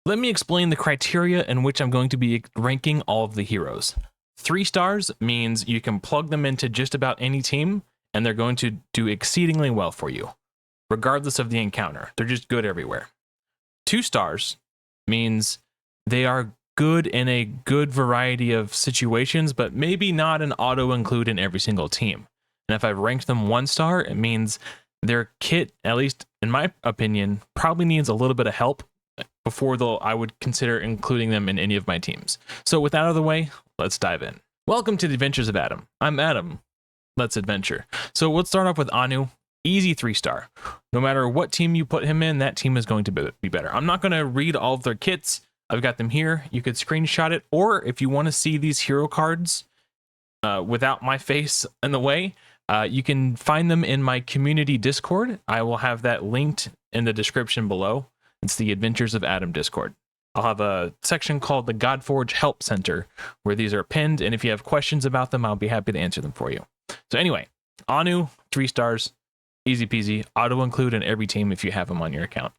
Let me explain the criteria in which I'm going to be ranking all of the heroes. 3 stars means you can plug them into just about any team, and they're going to do exceedingly well for you, regardless of the encounter. They're just good everywhere. 2 stars means they are good in a good variety of situations, but maybe not an auto-include in every single team. And if I've ranked them 1 star, it means their kit, at least in my opinion, probably needs a little bit of help before I would consider including them in any of my teams. So with that out of the way, let's dive in. Welcome to the Adventures of Adam. I'm Adam. Let's adventure. So let's start off with Anu. Easy 3 star. No matter what team you put him in, that team is going to be better. I'm not going to read all of their kits. I've got them here. You could screenshot it, or if you want to see these hero cards without my face in the way, you can find them in my community Discord. I will have that linked in the description below. It's the Adventures of Adam Discord. I'll have a section called the Godforge Help Center where these are pinned, and if you have questions about them, I'll be happy to answer them for you. So anyway, Anu, 3 stars, easy peasy, auto-include in every team if you have him on your account.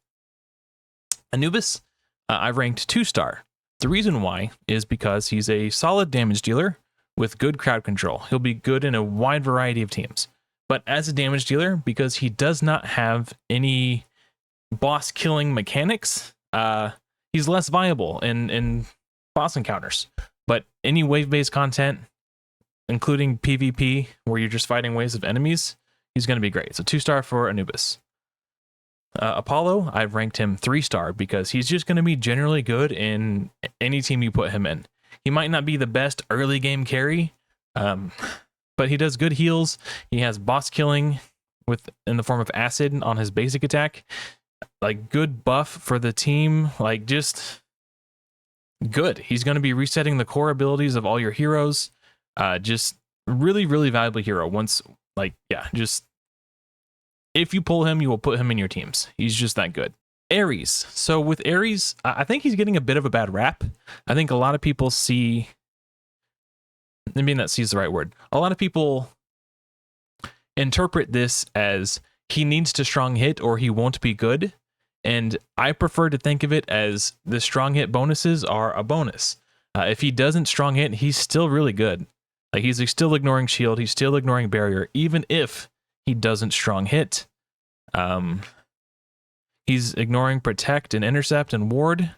Anubis, I've ranked 2 star. The reason why is because he's a solid damage dealer with good crowd control. He'll be good in a wide variety of teams. But as a damage dealer, because he does not have any boss killing mechanics, he's less viable in boss encounters. But any wave-based content, including PvP, where you're just fighting waves of enemies, he's going to be great. So 2 star for Anubis. Apollo, I've ranked him 3 star because he's just going to be generally good in any team you put him in. He might not be the best early game carry, but he does good heals. He has boss killing in the form of acid on his basic attack. Like good buff for the team, like just good. He's going to be resetting the core abilities of all your heroes. Just really, really valuable hero. Just if you pull him, you will put him in your teams. He's just that good. Ares. So with Ares, I think he's getting a bit of a bad rap. I think a lot of people maybe not see is the right word. A lot of people interpret this as he needs to strong hit or he won't be good. And I prefer to think of it as the strong hit bonuses are a bonus. If he doesn't strong hit, he's still really good. Like he's still ignoring shield. He's still ignoring barrier, even if he doesn't strong hit. He's ignoring protect and intercept and ward.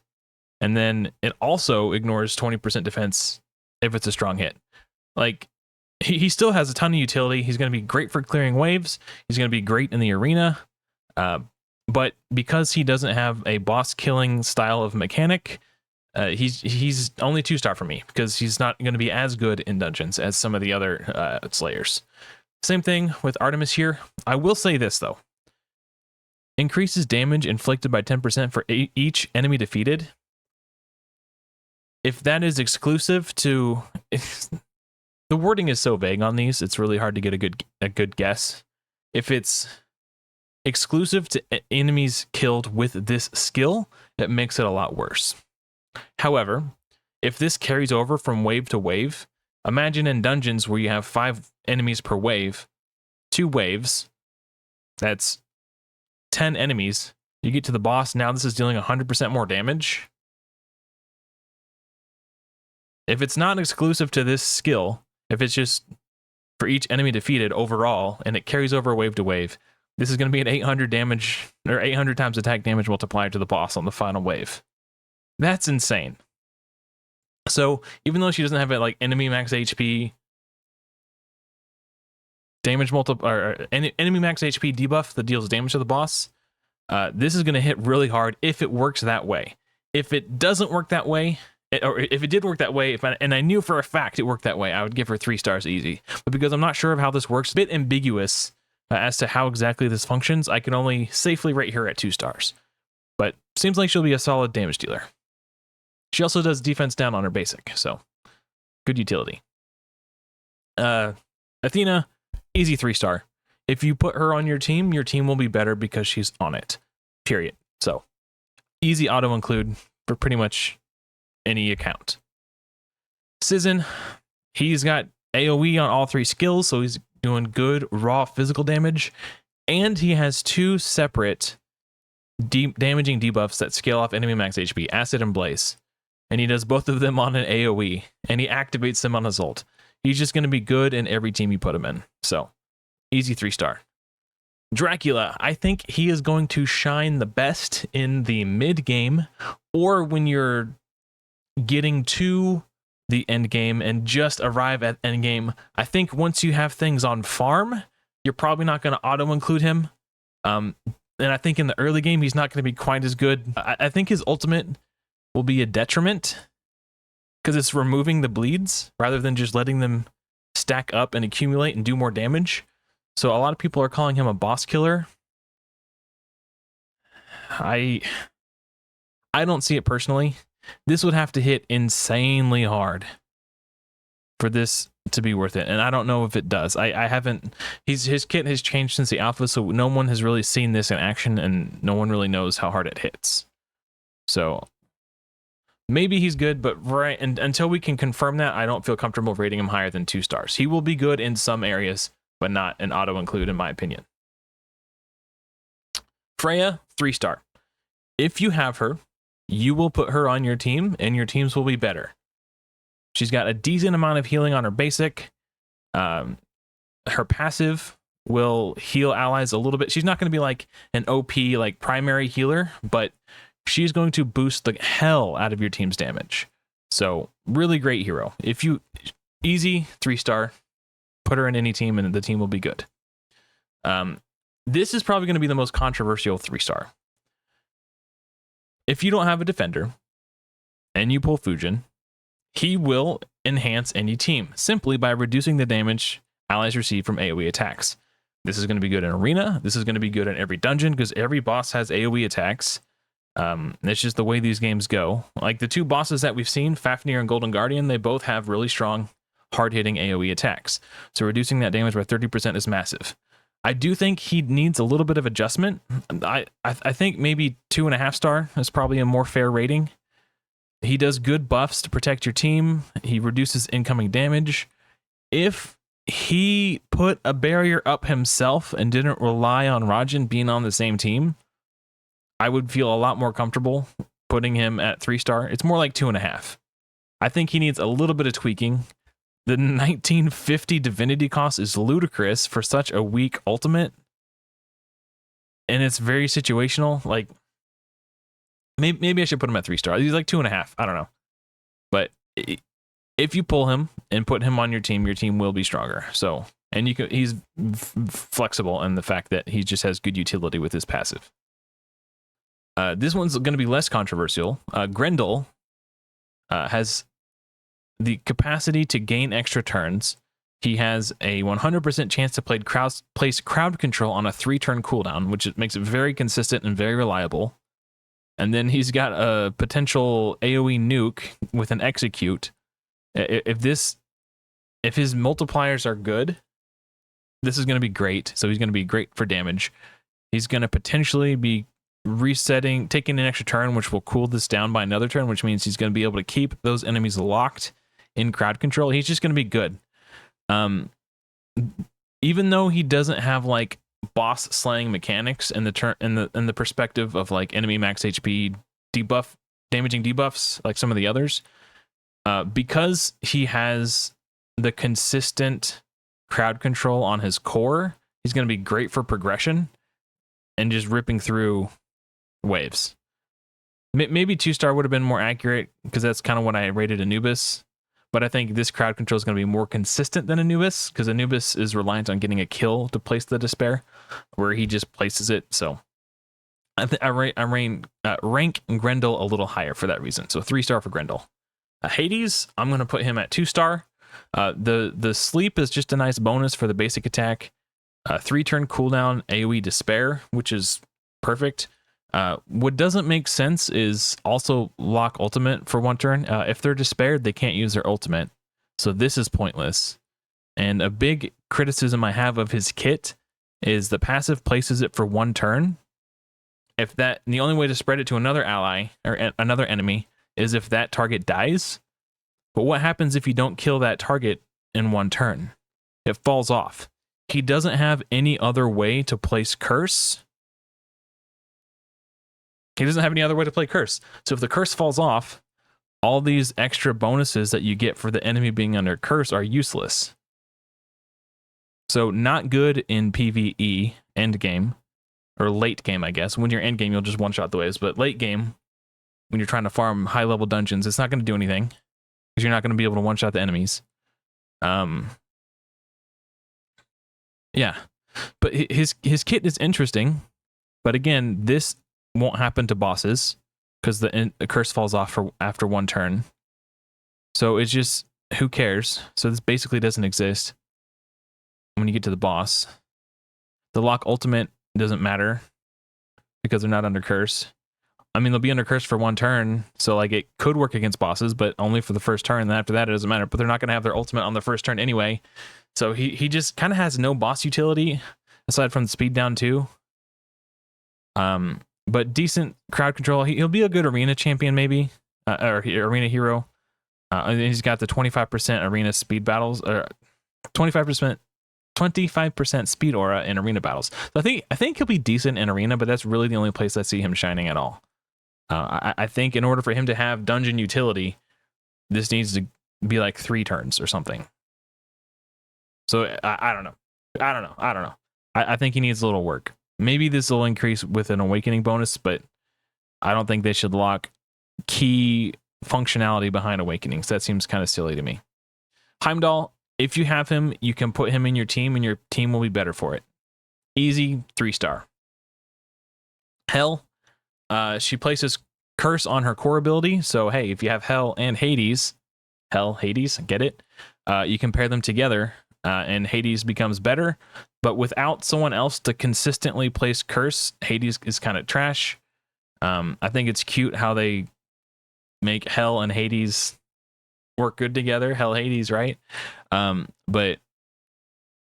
And then it also ignores 20% defense if it's a strong hit. Like he still has a ton of utility. He's going to be great for clearing waves. He's going to be great in the arena. But because he doesn't have a boss killing style of mechanic, he's only 2 star for me because he's not going to be as good in dungeons as some of the other slayers. Same thing with Artemis here. I will say this though. Increases damage inflicted by 10% for each enemy defeated. If that is exclusive to... The wording is so vague on these, it's really hard to get a good guess. If it's exclusive to enemies killed with this skill, it makes it a lot worse. However, if this carries over from wave to wave, imagine in dungeons where you have 5 enemies per wave, 2 waves, that's 10 enemies. You get to the boss, now this is dealing 100% more damage. If it's not exclusive to this skill, if it's just for each enemy defeated overall, and it carries over wave to wave, this is going to be an 800 damage, or 800 times attack damage multiplier to the boss on the final wave. That's insane. So even though she doesn't have it like enemy max HP damage or enemy max HP debuff that deals damage to the boss, this is going to hit really hard if it works that way. If it doesn't work that way, or if it did work that way, and I knew for a fact it worked that way, I would give her 3 stars easy. But because I'm not sure of how this works, a bit ambiguous as to how exactly this functions, I can only safely rate her at 2 stars. But seems like she'll be a solid damage dealer. She also does defense down on her basic, so good utility. Athena, easy 3 star. If you put her on your team will be better because she's on it. Period. So easy auto include for pretty much any account. Cizin, he's got AoE on all 3 skills, so he's doing good raw physical damage, and he has 2 separate damaging debuffs that scale off enemy max HP, Acid and Blaze. And he does both of them on an AoE, and he activates them on his ult. He's just going to be good in every team you put him in. So, easy 3-star. Dracula, I think he is going to shine the best in the mid game, or when you're getting to the end game and just arrive at end game. I think once you have things on farm, you're probably not going to auto include him. And I think in the early game, he's not going to be quite as good. I think his ultimate will be a detriment because it's removing the bleeds rather than just letting them stack up and accumulate and do more damage. So a lot of people are calling him a boss killer. I don't see it personally. This would have to hit insanely hard for this to be worth it, and I don't know if it does. I haven't. His kit has changed since the alpha, so no one has really seen this in action, and no one really knows how hard it hits. So maybe he's good, but and until we can confirm that, I don't feel comfortable rating him higher than 2 stars. He will be good in some areas, but not an auto include, in my opinion. Freya, 3-star. If you have her, you will put her on your team, and your teams will be better. She's got a decent amount of healing on her basic. Her passive will heal allies a little bit. She's not going to be like an OP, like primary healer, but she's going to boost the hell out of your team's damage. So really great hero. If you easy 3-star, put her in any team, and the team will be good. This is probably going to be the most controversial 3-star. If you don't have a defender and you pull Fujin, he will enhance any team simply by reducing the damage allies receive from AoE attacks. This is going to be good in arena. This is going to be good in every dungeon because every boss has AoE attacks. It's just the way these games go. Like the 2 bosses that we've seen, Fafnir and Golden Guardian, they both have really strong, hard-hitting AoE attacks. So reducing that damage by 30% is massive. I do think he needs a little bit of adjustment. I think maybe 2.5 star is probably a more fair rating. He does good buffs to protect your team. He reduces incoming damage. If he put a barrier up himself and didn't rely on Raijin being on the same team, I would feel a lot more comfortable putting him at 3-star. It's more like 2.5. I think he needs a little bit of tweaking. The 1950 divinity cost is ludicrous for such a weak ultimate. And it's very situational. Like, maybe I should put him at 3-star. He's like 2.5. I don't know. But if you pull him and put him on your team will be stronger. So, and he's flexible in the fact that he just has good utility with his passive. This one's going to be less controversial. Grendel has the capacity to gain extra turns. He has a 100% chance to place crowd control on a 3-turn cooldown, which makes it very consistent and very reliable. And then he's got a potential AoE nuke with an execute. If his multipliers are good, this is going to be great. So he's going to be great for damage. He's going to potentially be taking an extra turn, which will cool this down by another turn, which means he's going to be able to keep those enemies locked in crowd control. He's just going to be good. Even though he doesn't have like boss slaying mechanics in the perspective of like enemy max HP damaging debuffs like some of the others, because he has the consistent crowd control on his core, he's going to be great for progression and just ripping through waves. Maybe 2-star would have been more accurate because that's kind of what I rated Anubis. But I think this crowd control is going to be more consistent than Anubis because Anubis is reliant on getting a kill to place the despair, where he just places it. So I rank Grendel a little higher for that reason. So 3-star for Grendel. Hades, I'm going to put him at 2-star. The sleep is just a nice bonus for the basic attack. 3-turn cooldown AoE despair, which is perfect. What doesn't make sense is also lock ultimate for 1 turn. If they're despaired, they can't use their ultimate. So this is pointless. And a big criticism I have of his kit is the passive places it for 1 turn. The only way to spread it to another ally or another enemy is if that target dies. But what happens if you don't kill that target in 1 turn? It falls off. He doesn't have any other way to place curse He doesn't have any other way to play curse. So if the curse falls off, all these extra bonuses that you get for the enemy being under curse are useless. So not good in PvE end game, or late game, I guess. When you're end game, you'll just one-shot the waves. But late game, when you're trying to farm high-level dungeons, it's not going to do anything because you're not going to be able to one-shot the enemies. Yeah, but his kit is interesting. But again, this won't happen to bosses because the curse falls off after one turn. So it's just, who cares? So this basically doesn't exist when you get to the boss. The lock ultimate doesn't matter because they're not under curse. I mean, they'll be under curse for one turn, so like it could work against bosses, but only for the first turn. And after that, it doesn't matter. But they're not going to have their ultimate on the first turn anyway. So he just kind of has no boss utility aside from the speed down too. But decent crowd control. He'll be a good arena champion maybe, or arena hero. And he's got the 25% arena speed battles, or 25% speed aura in arena battles. So I think he'll be decent in arena, but that's really the only place I see him shining at all. I think in order for him to have dungeon utility, this needs to be like 3 turns or something. So I don't know. I think he needs a little work. Maybe this will increase with an awakening bonus, but I don't think they should lock key functionality behind awakenings. That seems kind of silly to me. Heimdall, if you have him, you can put him in your team and your team will be better for it. Easy 3-star. Hell, she places curse on her core ability. So, hey, if you have Hell and Hades, get it? You can pair them together and Hades becomes better. But without someone else to consistently place curse, Hades is kind of trash. I think it's cute how they make Hell and Hades work good together. Hell Hades, right? But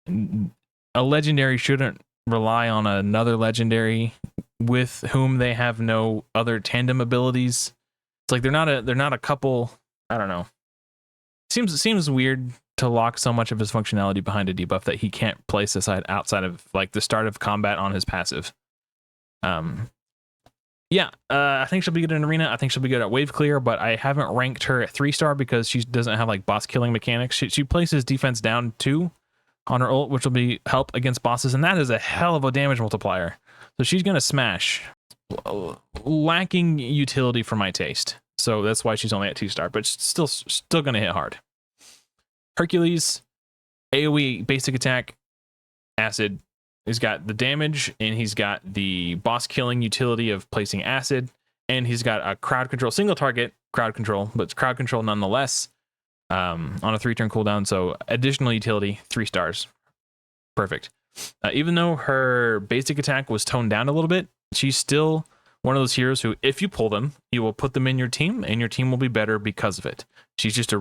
a legendary shouldn't rely on another legendary with whom they have no other tandem abilities. It's like they're not a couple. I don't know. It seems weird to lock so much of his functionality behind a debuff that he can't place aside outside of like the start of combat on his passive. Yeah, I think she'll be good in arena. I think she'll be good at wave clear, but I haven't ranked her at 3-star because she doesn't have like boss killing mechanics. She places defense down 2 on her ult, which will be help against bosses, and that is a hell of a damage multiplier. So she's gonna smash. Lacking utility for my taste, so that's why she's only at 2-star, but still gonna hit hard. Hercules, AoE basic attack, acid. He's got the damage, and he's got the boss killing utility of placing acid, and he's got a crowd control, single target crowd control, but it's crowd control nonetheless, on a 3-turn cooldown. So additional utility, 3 stars. Perfect. Even though her basic attack was toned down a little bit, she's still one of those heroes who, if you pull them, you will put them in your team, and your team will be better because of it. She's just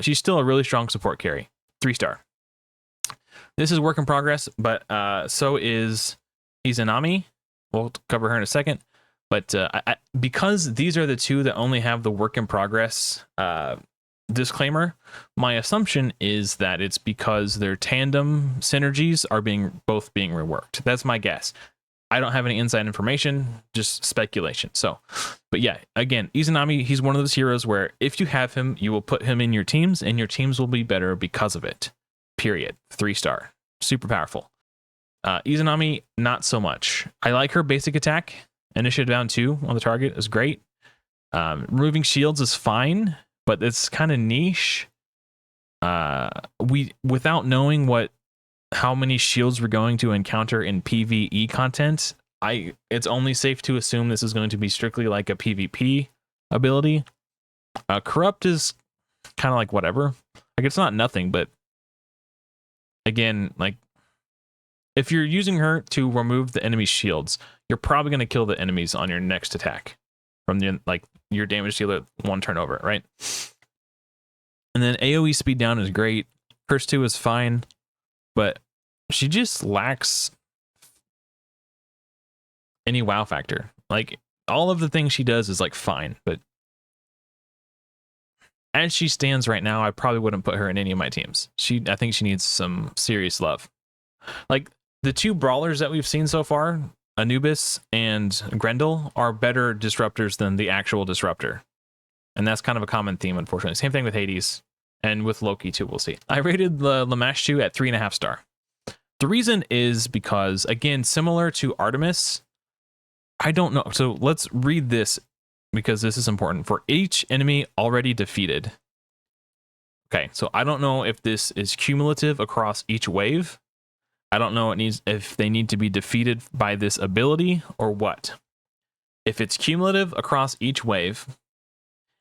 she's still a really strong support carry. 3-star. This is work in progress, but so is Izanami. We'll cover her in a second. But because these are the 2 that only have the work in progress disclaimer, my assumption is that it's because their tandem synergies are both being reworked. That's my guess. I don't have any inside information, just speculation. So, but yeah, again, Izanami, he's one of those heroes where if you have him, you will put him in your teams, and your teams will be better because of it. Period. 3-star. Super powerful. Izanami, not so much. I like her basic attack. Initiative down 2 on the target is great. Removing shields is fine, but it's kind of niche. Without knowing how many shields we're going to encounter in PvE content, it's only safe to assume this is going to be strictly like a PvP ability. Corrupt is kind of like whatever. Like, it's not nothing, but again, like, if you're using her to remove the enemy's shields, you're probably going to kill the enemies on your next attack from your damage dealer 1 turn over, right? And then AoE speed down is great. Curse 2 is fine, but she just lacks any wow factor. Like, all of the things she does is like fine, but as she stands right now, I probably wouldn't put her in any of my teams. I think she needs some serious love. Like, the 2 brawlers that we've seen so far, Anubis and Grendel are better disruptors than the actual disruptor. And that's kind of a common theme, unfortunately. Same thing with Hades and with Loki too, we'll see. I rated the Lamashtu at 3.5 star. The reason is because, again, similar to Artemis, I don't know. So let's read this because this is important. For each enemy already defeated. Okay, so I don't know if this is cumulative across each wave. I don't know if they need to be defeated by this ability or what. If it's cumulative across each wave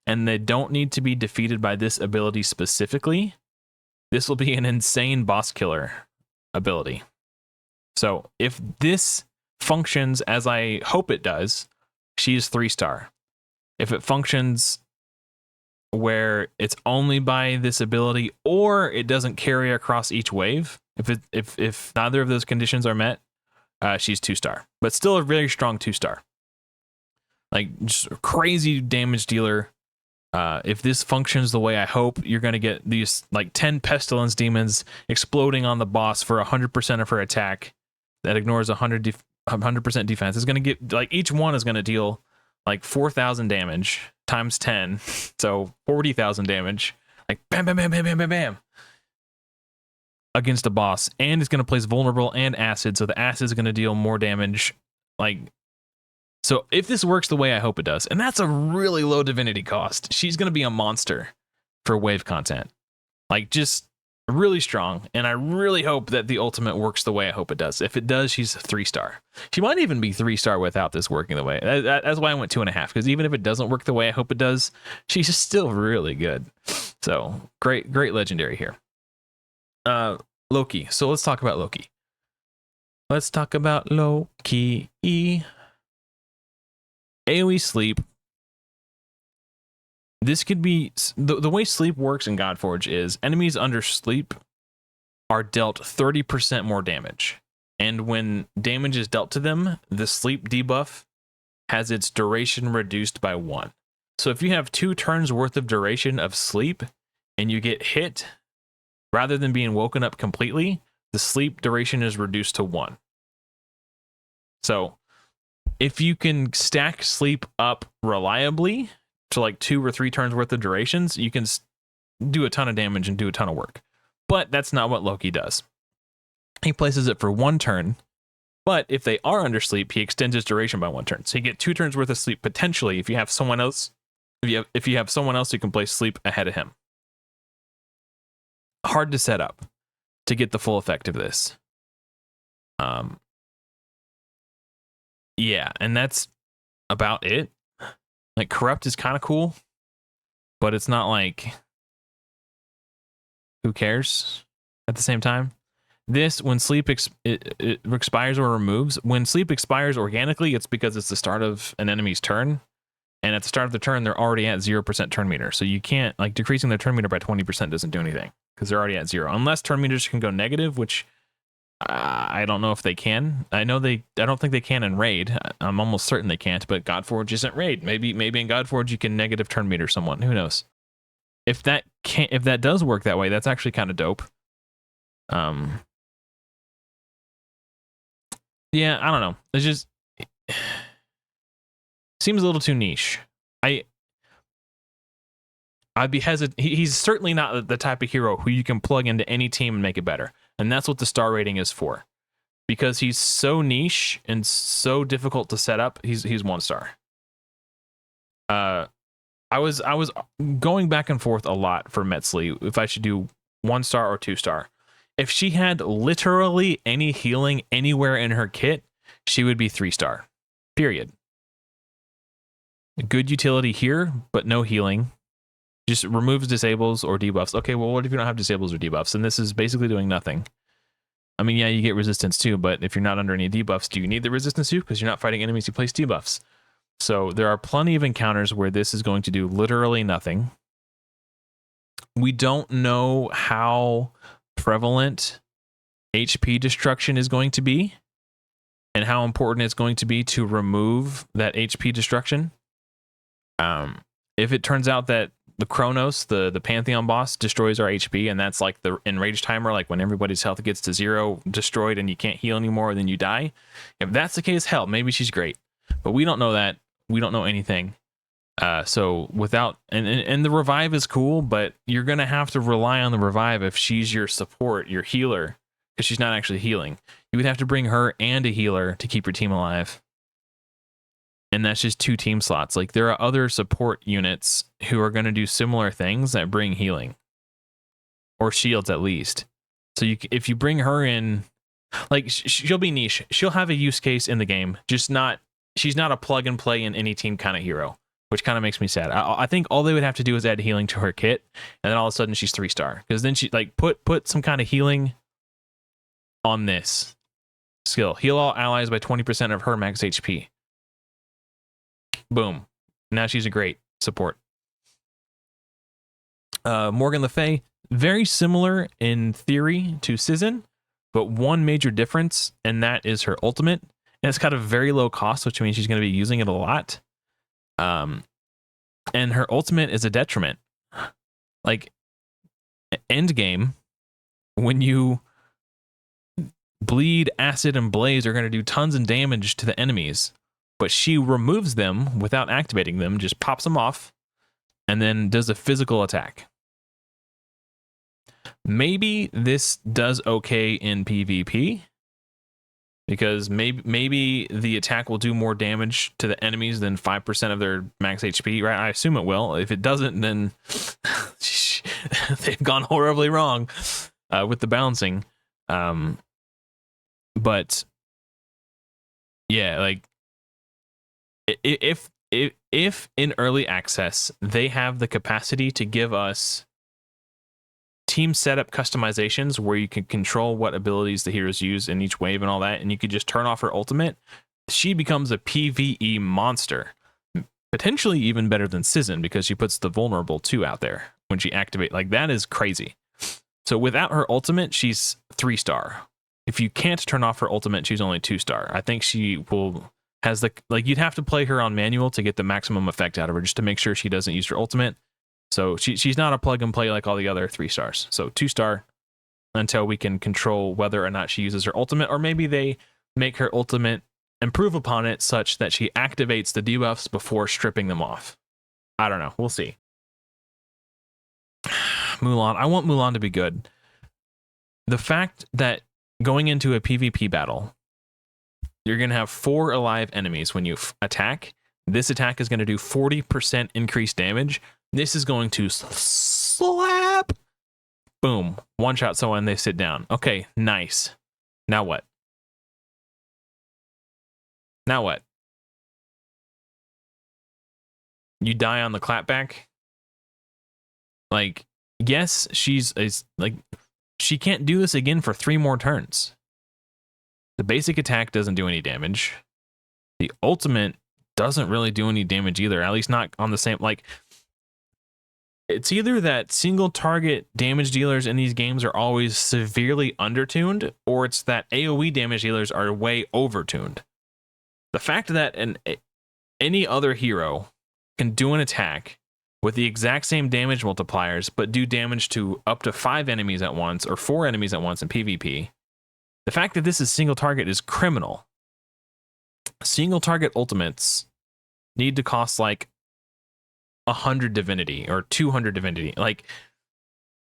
and they don't need to be defeated by this ability specifically, this will be an insane boss killer ability. So if this functions as I hope it does, she's 3 star. If it functions where it's only by this ability or it doesn't carry across each wave, if neither of those conditions are met, she's 2 star, but still a very strong 2 star. Like, just a crazy damage dealer. If this functions the way I hope, you're going to get these like 10 pestilence demons exploding on the boss for 100% of her attack that ignores 100% defense. It's going to get, like, each one is going to deal like 4,000 damage times 10, so 40,000 damage, like bam, bam, bam, bam, bam, bam, bam, against a boss, and it's going to place vulnerable and acid, so the acid is going to deal more damage. Like, so if this works the way I hope it does, and that's a really low divinity cost, she's going to be a monster for wave content, like just really strong. And I really hope that the ultimate works the way I hope it does. If it does, she's 3 star. She might even be 3 star without this working the way. That's why I went 2.5, because even if it doesn't work the way I hope it does, she's still really good. So great legendary here. Loki. So let's talk about Loki. Let's talk about Loki. AoE sleep. This could be the way sleep works in Godforge is enemies under sleep are dealt 30% more damage. And when damage is dealt to them, the sleep debuff has its duration reduced by 1. So if you have 2 turns worth of duration of sleep and you get hit, rather than being woken up completely, the sleep duration is reduced to 1. So if you can stack sleep up reliably to like 2 or 3 turns worth of durations, you can do a ton of damage and do a ton of work. But that's not what Loki does. He places it for 1 turn, but if they are under sleep, he extends his duration by 1 turn. So you get 2 turns worth of sleep potentially if you have someone else. If you have someone else who can place sleep ahead of him. Hard to set up to get the full effect of this. Yeah, and that's about it. Like, corrupt is kind of cool, but it's not like, who cares at the same time. This, when sleep it expires or removes, when sleep expires organically, it's because it's the start of an enemy's turn. And at the start of the turn, they're already at 0% turn meter. So you can't, like, decreasing their turn meter by 20% doesn't do anything because they're already at 0. Unless turn meters can go negative, which I don't know if they can. I don't think they can in Raid. I'm almost certain they can't, but Godforge isn't Raid. Maybe in Godforge you can negative turn meter someone. Who knows? If that does work that way, that's actually kind of dope. Yeah, I don't know. It's just seems a little too niche. I'd be hesitant. He's certainly not the type of hero who you can plug into any team and make it better. And that's what the star rating is for. Because he's so niche and so difficult to set up, he's 1 star. I was going back and forth a lot for Metzli if I should do 1 star or 2 star. If she had literally any healing anywhere in her kit, she would be 3 star. Period. Good utility here, but no healing. Just removes disables or debuffs. Okay, well, what if you don't have disables or debuffs? And this is basically doing nothing. I mean, yeah, you get resistance too, but if you're not under any debuffs, do you need the resistance too? Because you're not fighting enemies who place debuffs. So there are plenty of encounters where this is going to do literally nothing. We don't know how prevalent HP destruction is going to be and how important it's going to be to remove that HP destruction. If it turns out that the Kronos, the Pantheon boss, destroys our HP, and that's like the enraged timer, like when everybody's health gets to 0, destroyed, and you can't heal anymore, then you die. If that's the case, hell, maybe she's great. But we don't know that. We don't know anything. So without and the revive is cool, but you're gonna have to rely on the revive if she's your support, your healer, because she's not actually healing. You would have to bring her and a healer to keep your team alive. And that's just 2 team slots. Like, there are other support units who are going to do similar things that bring healing. Or shields, at least. So if you bring her in, like, she'll be niche. She'll have a use case in the game. Just not, she's not a plug and play in any team kind of hero. Which kind of makes me sad. I think all they would have to do is add healing to her kit. And then all of a sudden she's 3-star. Because then she, like, put some kind of healing on this skill. Heal all allies by 20% of her max HP. Boom. Now she's a great support. Morgan Le Fay, very similar in theory to Cizin, but one major difference, and that is her ultimate. And it's got a very low cost, which means she's going to be using it a lot. And her ultimate is a detriment. Like, end game, when you bleed, acid, and blaze are going to do tons of damage to the enemies. But she removes them without activating them, just pops them off, and then does a physical attack. Maybe this does okay in PvP, because maybe the attack will do more damage to the enemies than 5% of their max HP, right? I assume it will. If it doesn't, then they've gone horribly wrong with the balancing. But yeah, like, if in early access they have the capacity to give us team setup customizations where you can control what abilities the heroes use in each wave and all that, and you could just turn off her ultimate, she becomes a PvE monster, potentially even better than Cizin, because she puts the vulnerable 2 out there when she activates. Like, that is crazy. So without her ultimate, she's 3-star. If you can't turn off her ultimate, she's only 2-star. I think she will has the, like, you'd have to play her on manual to get the maximum effect out of her, just to make sure she doesn't use her ultimate. So she's not a plug and play like all the other 3-stars. So 2-star until we can control whether or not she uses her ultimate, or maybe they make her ultimate improve upon it such that she activates the debuffs before stripping them off. I don't know. We'll see. Mulan. I want Mulan to be good. The fact that going into a PvP battle, you're going to have 4 alive enemies when you attack. This attack is going to do 40% increased damage. This is going to slap. Boom. One-shot someone, they sit down. Okay, nice. Now what? Now what? You die on the clapback? Like, yes, she can't do this again for 3 more turns. The basic attack doesn't do any damage. The ultimate doesn't really do any damage either, at least not on the same, like, it's either that single target damage dealers in these games are always severely undertuned, or it's that AoE damage dealers are way overtuned. The fact that any other hero can do an attack with the exact same damage multipliers, but do damage to up to 5 enemies at once, or 4 enemies at once in PvP, the fact that this is single target is criminal. Single target ultimates need to cost like 100 divinity or 200 divinity. Like,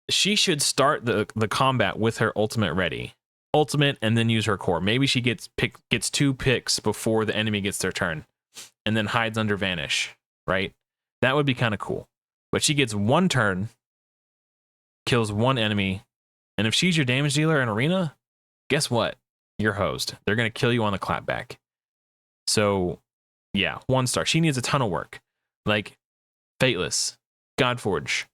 she should start the combat with her ultimate ready. Ultimate, and then use her core. Maybe she gets 2 picks before the enemy gets their turn, and then hides under vanish, right? That would be kind of cool. But she gets 1 turn, kills 1 enemy, and if she's your damage dealer in arena, guess what? You're hosed. They're going to kill you on the clapback. So, yeah, 1-star. She needs a ton of work. Like, Fateless, Godforge,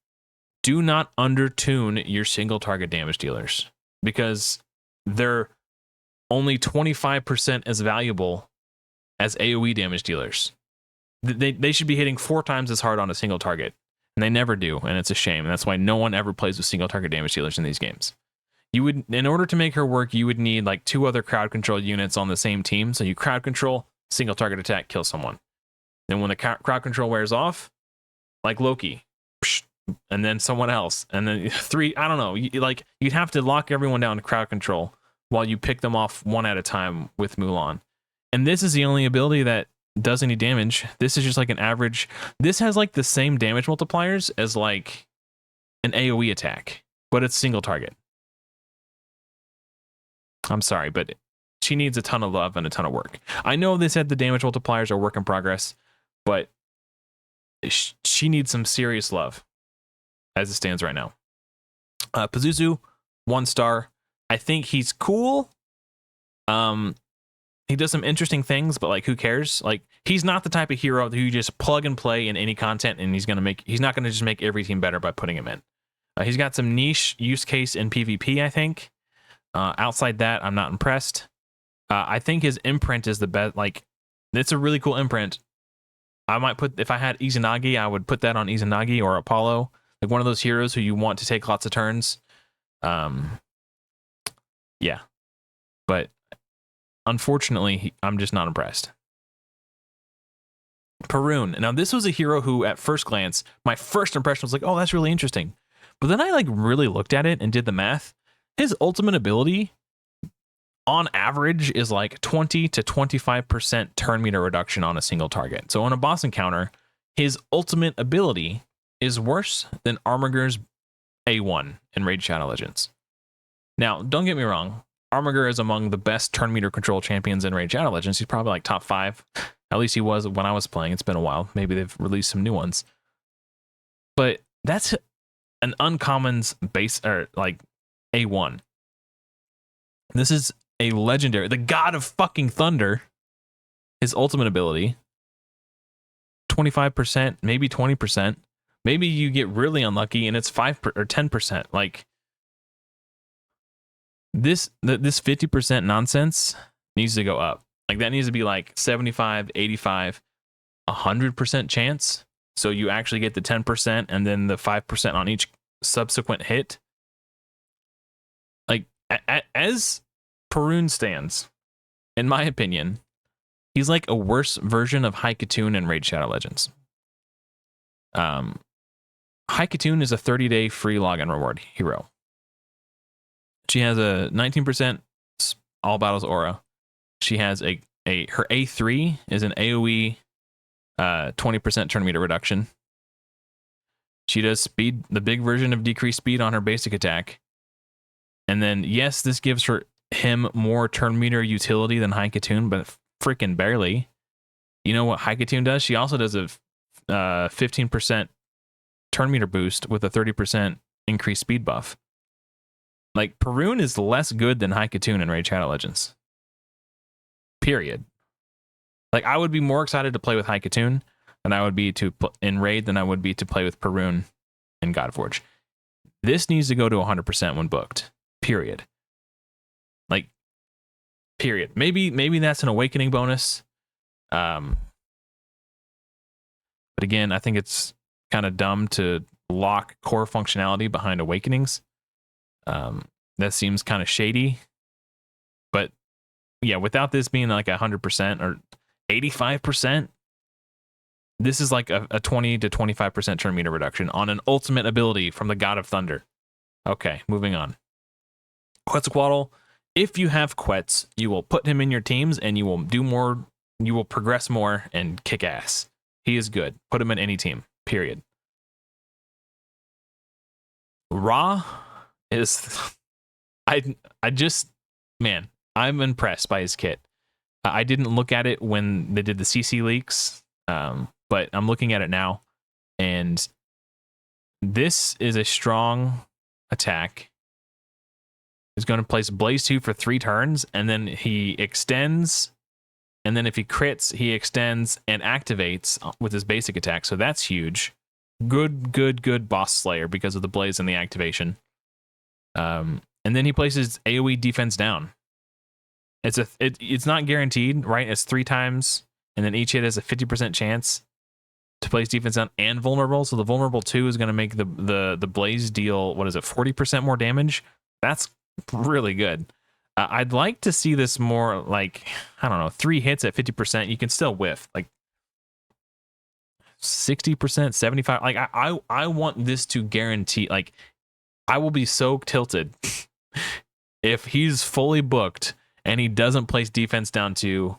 do not undertune your single target damage dealers, because they're only 25% as valuable as AoE damage dealers. They should be hitting 4 times as hard on a single target, and they never do, and it's a shame. And that's why no one ever plays with single target damage dealers in these games. You would, in order to make her work, you would need like 2 other crowd control units on the same team. So you crowd control, single target attack, kill someone. Then when the crowd control wears off, like Loki, and then someone else, and then 3. I don't know. Like, you'd have to lock everyone down to crowd control while you pick them off one at a time with Mulan. And this is the only ability that does any damage. This is just like an average. This has like the same damage multipliers as like an AoE attack, but it's single target. I'm sorry, but she needs a ton of love and a ton of work. I know they said the damage multipliers are work in progress, but she needs some serious love as it stands right now. Pazuzu, 1 star. I think he's cool. He does some interesting things, but like, who cares? Like, he's not the type of hero who you just plug and play in any content, and he's not gonna just make every team better by putting him in. He's got some niche use case in PvP, I think. Outside that, I'm not impressed. I think his imprint is the best. Like, it's a really cool imprint. I might put, if I had Izanagi, I would put that on Izanagi or Apollo, like one of those heroes who you want to take lots of turns. Yeah, but unfortunately, I'm just not impressed. Perun. Now, this was a hero who, at first glance, my first impression was like, oh, that's really interesting. But then I like really looked at it and did the math. His ultimate ability, on average, is like 20 to 25% turn meter reduction on a single target. So on a boss encounter, his ultimate ability is worse than Armiger's A1 in Raid Shadow Legends. Now, don't get me wrong. Armiger is among the best turn meter control champions in Raid Shadow Legends. He's probably like top 5. At least he was when I was playing. It's been a while. Maybe they've released some new ones. But that's an uncommons base, or like A1. This is a legendary, the god of fucking thunder. His ultimate ability, 25%, maybe 20%. Maybe you get really unlucky and it's 5 or 10%. Like, this 50% nonsense needs to go up. Like, that needs to be like 75, 85, 100% chance. So you actually get the 10% and then the 5% on each subsequent hit. Like, as Perun stands, in my opinion, he's like a worse version of Haikatun in Raid Shadow Legends. Haikatun is a 30-day free login reward hero. She has a 19% all battles aura. She has her A3 is an AoE 20% turn meter reduction. She does speed, the big version of decreased speed on her basic attack. And then, yes, this gives him more turn meter utility than Haikatun, but freaking barely. You know what Haikatun does? She also does a 15% turn meter boost with a 30% increased speed buff. Like, Perun is less good than Haikatun in Raid Shadow Legends. Period. Like, I would be more excited to play with Haikatun than I would be in Raid than I would be to play with Perun in Godforge. This needs to go to 100% when booked. Period. Like, period. Maybe that's an awakening bonus. But again, I think it's kind of dumb to lock core functionality behind awakenings. That seems kind of shady. But yeah, without this being like 100% or 85%, this is like a 20 to 25% turn meter reduction on an ultimate ability from the God of Thunder. Okay, moving on. Quetzalcoatl. If you have Quetz, you will put him in your teams and you will do more, you will progress more and kick ass. He is good. Put him in any team, period. Ra is, I just, man, I'm impressed by his kit. I didn't look at it when they did the CC leaks, but I'm looking at it now, and this is a strong attack. He's going to place Blaze 2 for 3 turns, and then he extends, and then if he crits, he extends and activates with his basic attack, so that's huge. Good boss slayer because of the Blaze and the activation. And then he places AoE defense down. It's not guaranteed, right? It's 3 times, and then each hit has a 50% chance to place defense down and vulnerable. So the vulnerable 2 is going to make the Blaze deal, what is it, 40% more damage? That's really good. I'd like to see this more like, I don't know, 3 hits at 50%. You can still whiff. Like, 60%, 75. Like I want this to guarantee, like I will be so tilted if he's fully booked and he doesn't place defense down 2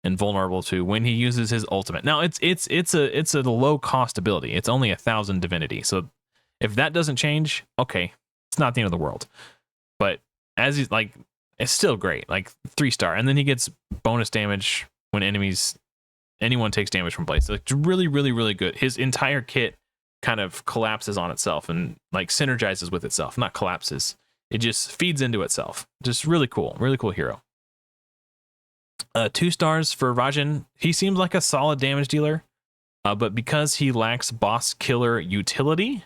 and vulnerable 2 when he uses his ultimate. Now it's a low cost ability. It's only 1,000 divinity. So if that doesn't change, okay, it's not the end of the world. But as he's like, it's still great, like 3-star, and then he gets bonus damage when anyone takes damage from place. Like really, really, really good. His entire kit kind of collapses on itself and like synergizes with itself. Not collapses. It just feeds into itself. Just really cool hero. 2 stars for Raijin. He seems like a solid damage dealer, but because he lacks boss killer utility,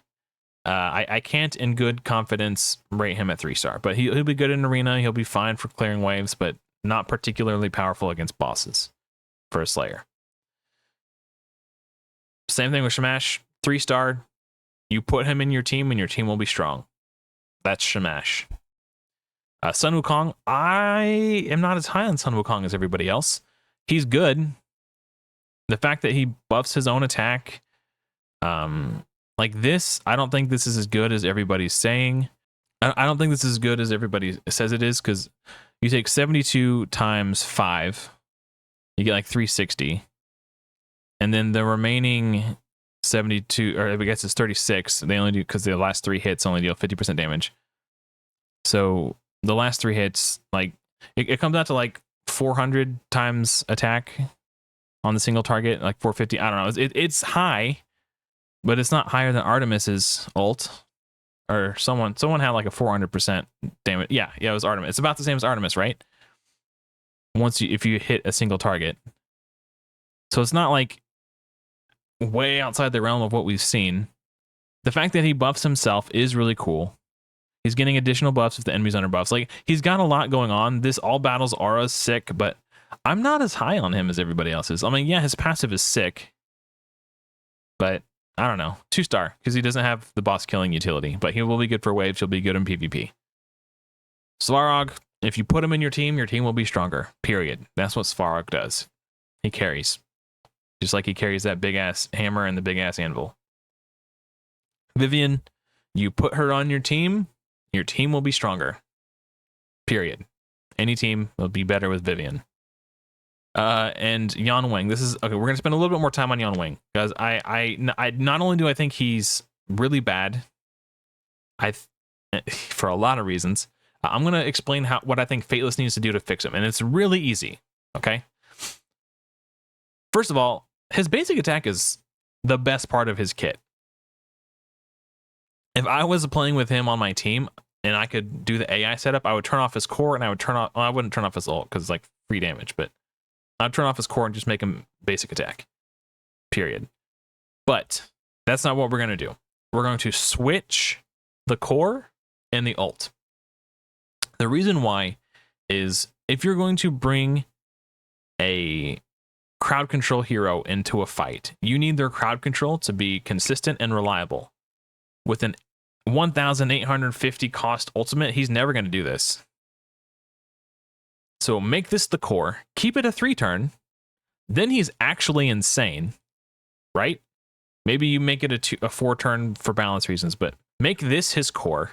I can't in good confidence rate him at 3-star. But he'll be good in arena. He'll be fine for clearing waves, but not particularly powerful against bosses for a Slayer. Same thing with Shamash. 3-star. You put him in your team and your team will be strong. That's Shamash. Sun Wukong. I am not as high on Sun Wukong as everybody else. He's good. The fact that he buffs his own attack, like this, I don't think this is as good as everybody's saying. I don't think this is as good as everybody says it is, because you take 72 times 5, you get like 360. And then the remaining 72, or I guess it's 36, they only do, because the last 3 hits only deal 50% damage. So the last 3 hits, like, it comes out to like 400 times attack on the single target, like 450. I don't know. It's high, but it's not higher than Artemis's ult. Or someone had like a 400% damage. Yeah, it was Artemis. It's about the same as Artemis, right? If you hit a single target. So it's not like way outside the realm of what we've seen. The fact that he buffs himself is really cool. He's getting additional buffs if the enemy's under buffs. Like, he's got a lot going on. This all battles aura is sick, but I'm not as high on him as everybody else is. I mean, yeah, his passive is sick, but I don't know. 2-star, because he doesn't have the boss killing utility, but he will be good for waves. He'll be good in PvP. Svarog, if you put him in your team will be stronger. Period. That's what Svarog does. He carries. Just like he carries that big ass hammer and the big ass anvil. Viviane, you put her on your team will be stronger. Period. Any team will be better with Viviane. And Yan Wang. This is okay. We're gonna spend a little bit more time on Yan Wang, because I not only do I think he's really bad, for a lot of reasons. I'm gonna explain what I think Fateless needs to do to fix him, and it's really easy. Okay. First of all, his basic attack is the best part of his kit. If I was playing with him on my team and I could do the AI setup, I would turn off his core and I would I wouldn't turn off his ult because it's like free damage, but I'd turn off his core and just make him basic attack. Period. But that's not what we're going to do. We're going to switch the core and the ult. The reason why is if you're going to bring a crowd control hero into a fight, you need their crowd control to be consistent and reliable. With an 1,850 cost ultimate, he's never going to do this. So make this the core, keep it a 3-turn, then he's actually insane, right? Maybe you make it a 4-turn for balance reasons, but make this his core,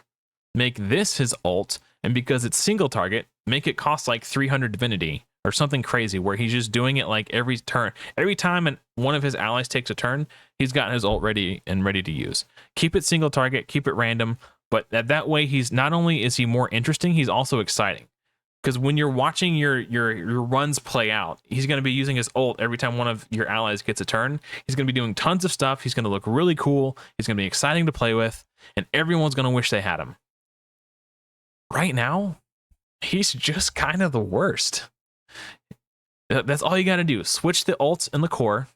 make this his ult, and because it's single target, make it cost like 300 divinity or something crazy where he's just doing it like every turn. Every time one of his allies takes a turn, he's got his ult ready to use. Keep it single target, keep it random, but that way he's not only is he more interesting, he's also exciting. Because when you're watching your runs play out, he's going to be using his ult every time one of your allies gets a turn. He's going to be doing tons of stuff. He's going to look really cool. He's going to be exciting to play with, and everyone's going to wish they had him. Right now, he's just kind of the worst. That's all you got to do. Switch the ults and the core,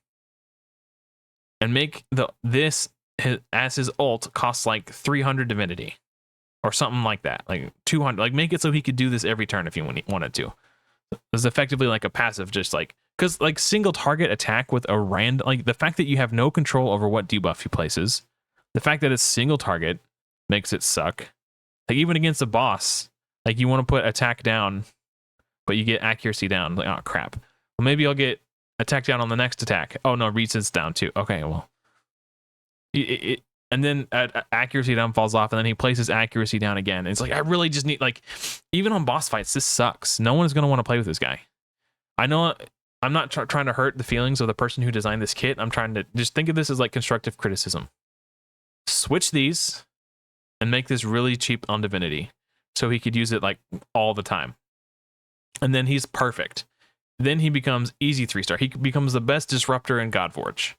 and make this as his ult costs like 300 divinity. Or something like that, like 200. Like make it so he could do this every turn if he wanted to. It's effectively like a passive, just like because like single target attack with a random, like the fact that you have no control over what debuff he places, the fact that it's single target makes it suck. Like even against a boss, like you want to put attack down, but you get accuracy down. Like oh crap. Well maybe I'll get Attack down on the next attack. Oh no, resets down too. Okay, well. And then accuracy down falls off, and then he places accuracy down again. And it's like, I really just need, like, even on boss fights, this sucks. No one is going to want to play with this guy. I know I'm not trying to hurt the feelings of the person who designed this kit. I'm trying to just think of this as like constructive criticism. Switch these and make this really cheap on Divinity so he could use it like all the time. And then he's perfect. Then he becomes easy 3-star. He becomes the best disruptor in Godforge.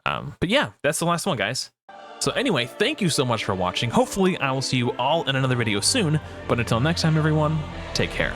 But yeah, that's the last one, guys. So anyway, thank you so much for watching. Hopefully I will see you all in another video soon. But until next time, everyone, take care.